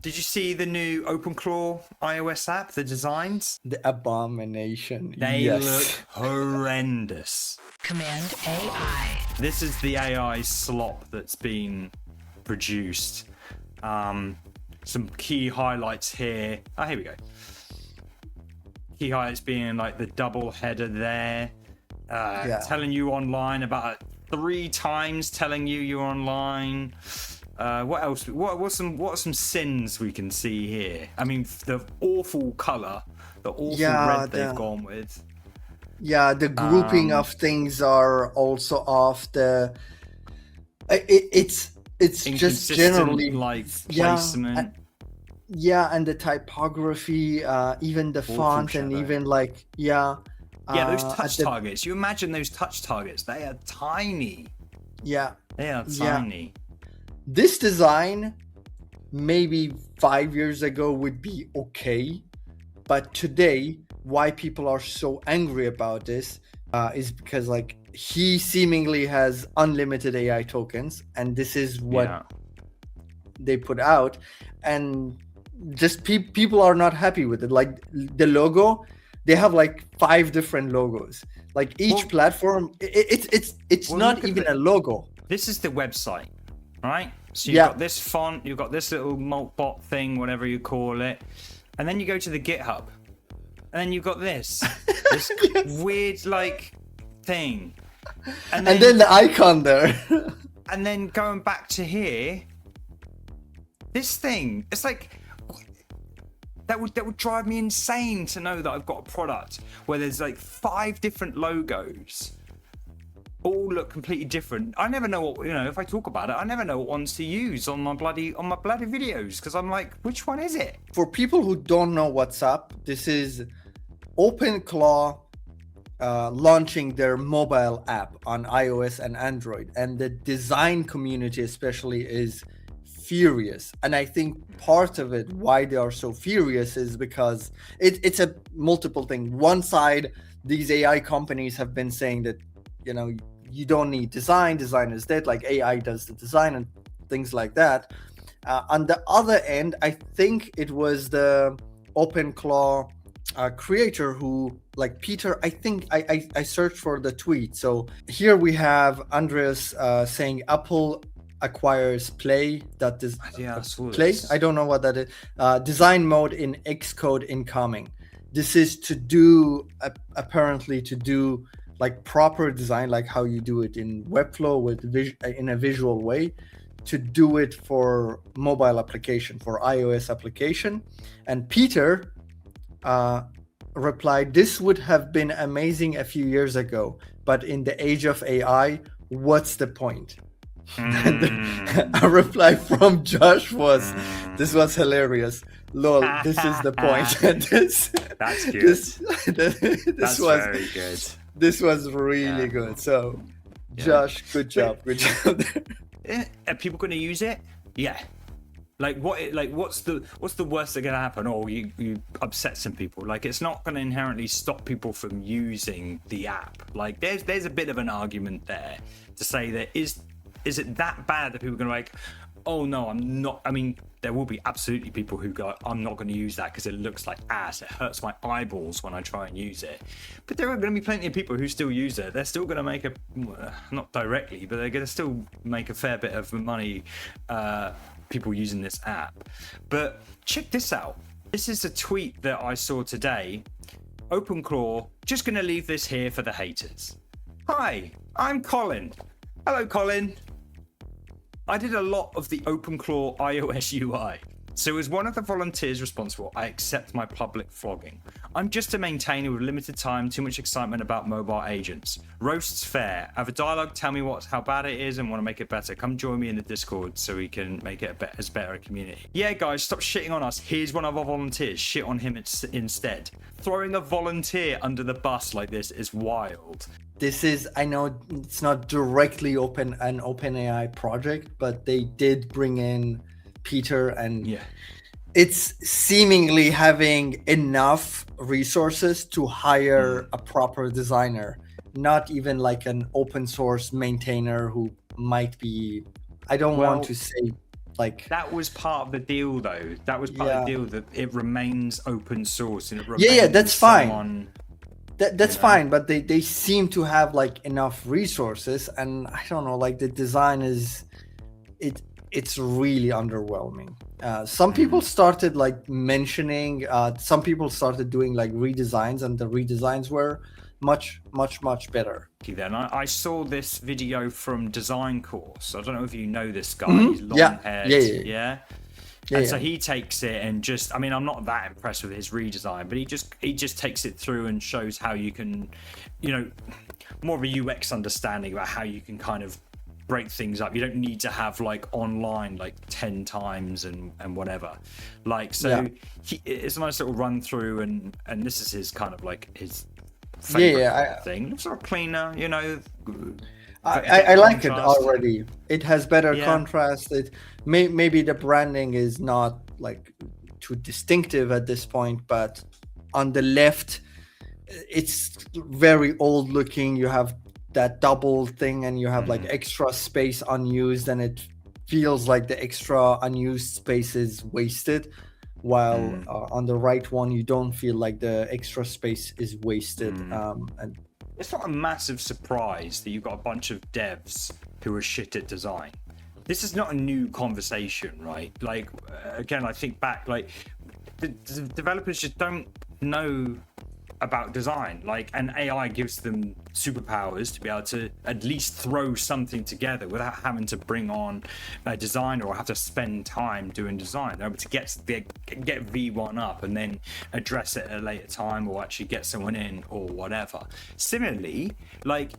Did you see the new OpenClaw iOS app, the designs? The abomination. They yes. look horrendous. Command AI. This is the AI slop that's been produced. Some key highlights here. Oh, here we go. Key highlights being like the double header there. Telling you online about 3 times telling you're online. What else? What are some sins we can see here? I mean, the awful color, the awful red they've gone with. Yeah, the grouping of things are also off. It's just generally like placement. And the typography, even the font, and even like those touch targets. You imagine those touch targets? They are tiny. Yeah, they are tiny. This design, maybe 5 years ago, would be okay, but today, why people are so angry about this is because like he seemingly has unlimited AI tokens, and this is what they put out, and just people are not happy with it. Like the logo, they have like 5 different logos. Like each platform, it's not even a logo. This is the website, right? So you've got this font, you've got this little Maltbot thing, whatever you call it, and then you go to the GitHub, and then you've got this weird like thing, and then the icon there, and then going back to here, this thing. It's like that would drive me insane to know that I've got a product where there's like 5 different logos. All look completely different. I never know what, if I talk about it, I never know what ones to use on my bloody videos, because I'm like, which one is it? For people who don't know what's up, this is OpenClaw launching their mobile app on iOS and Android, and the design community especially is furious. And I think part of it, why they are so furious, is because it's a multiple thing. One side, these AI companies have been saying that you don't need design is dead, like AI does the design and things like that. On the other end, I think it was the OpenClaw creator who, like Peter, I think I searched for the tweet. So here we have Andreas saying Apple acquires Play. That is Play. I don't know what that is. Design mode in Xcode incoming. This is to do apparently to do like proper design, like how you do it in Webflow in a visual way, to do it for mobile application, for iOS application. And Peter replied, "This would have been amazing a few years ago, but in the age of AI, what's the point?" And a reply from Josh was, "This was hilarious. Lol, this is the point." And that's good. This was very good. This was really good. So, Josh, good job. Good job. Are people going to use it? Yeah. What's the worst that's going to happen? Or you upset some people. Like, it's not going to inherently stop people from using the app. Like, there's a bit of an argument there to say that is it that bad that people are going to like, oh no, I'm not. I mean, there will be absolutely people who go, I'm not going to use that because it looks like ass. It hurts my eyeballs when I try and use it. But there are going to be plenty of people who still use it. They're still going to make not directly, but they're going to still make a fair bit of money, people using this app. But check this out. This is a tweet that I saw today. OpenClaw, just going to leave this here for the haters. Hi, I'm Colin. Hello, Colin. I did a lot of the OpenClaw iOS UI. So as one of the volunteers responsible, I accept my public flogging. I'm just a maintainer with limited time, too much excitement about mobile agents. Roasts fair. Have a dialogue, tell me how bad it is and want to make it better. Come join me in the Discord so we can make it as better a community. Yeah, guys, stop shitting on us. Here's one of our volunteers. Shit on him instead. Throwing a volunteer under the bus like this is wild. This is, I know it's not directly an OpenAI project, but they did bring in Peter, and it's seemingly having enough resources to hire a proper designer, not even like an open source maintainer who might be, I don't want to say like That was part of the deal, though. That was part of the deal, that it remains open source and it remains yeah, that's fine. someone... That's fine, but they seem to have like enough resources, and I don't know, like the design is it's really underwhelming. Some people started like mentioning, some people started doing like redesigns, and the redesigns were much better. Then I saw this video from Design Course. I don't know if you know this guy. Mhm. He's long Yeah. haired. Yeah. And so he takes it and just, I mean, I'm not that impressed with his redesign, but he just takes it through and shows how you can, you know, more of a UX understanding about how you can kind of break things up. You don't need to have like online like 10 times and whatever. Like, so it's a nice little run through, and this is his kind of like his favorite thing. Looks sort of cleaner, you know. I like it already. It has better Yeah. contrast. It maybe the branding is not like too distinctive at this point, but on the left, it's very old looking. You have that double thing, and you have like extra space unused, and it feels like the extra unused space is wasted. While on the right one, you don't feel like the extra space is wasted. And it's not a massive surprise that you've got a bunch of devs who are shit at design. This is not a new conversation, right? Like, again, I think back, like, the developers just don't know about design. Like, and AI gives them superpowers to be able to at least throw something together without having to bring on a designer or have to spend time doing design. They're able to get V1 up and then address it at a later time, or actually get someone in or whatever. Similarly, like,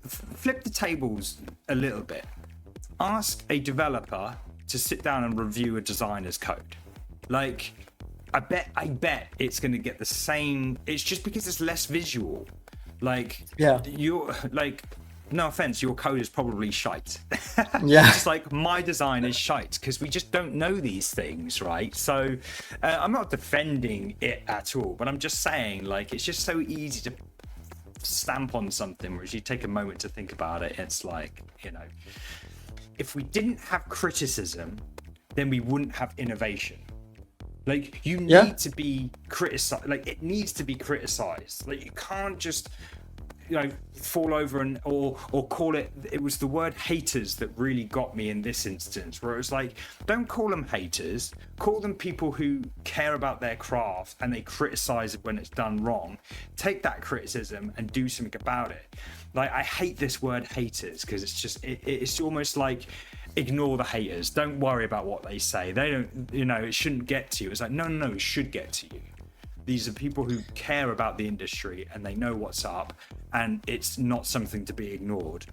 flip the tables a little bit. Ask a developer to sit down and review a designer's code. Like, I bet it's going to get the same. It's just because it's less visual. Like, you're like, no offense, your code is probably shite. Yeah. It's like, my design is shite because we just don't know these things, right? So I'm not defending it at all, but I'm just saying, like, it's just so easy to stamp on something, whereas you take a moment to think about it, it's like, you know, if we didn't have criticism, then we wouldn't have innovation. Like, you need to be criticized. Like, it needs to be criticized. Like, you can't just, you know, fall over and or call it. It was the word haters that really got me in this instance, where it was like, don't call them haters, call them people who care about their craft and they criticize it when it's done wrong. Take that criticism and do something about it. Like, I hate this word haters because it's just it's almost like, ignore the haters, don't worry about what they say, they don't, you know, it shouldn't get to you. It's like, no, it should get to you. These are people who care about the industry and they know what's up, and it's not something to be ignored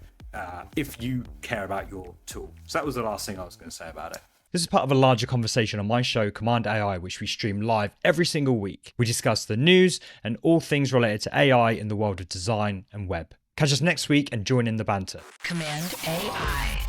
if you care about your tool. So that was the last thing I was going to say about it. This is part of a larger conversation on my show, Cmd+AI, which we stream live every single week. We discuss the news and all things related to AI in the world of design and web. Catch us next week and join in the banter. Cmd+AI.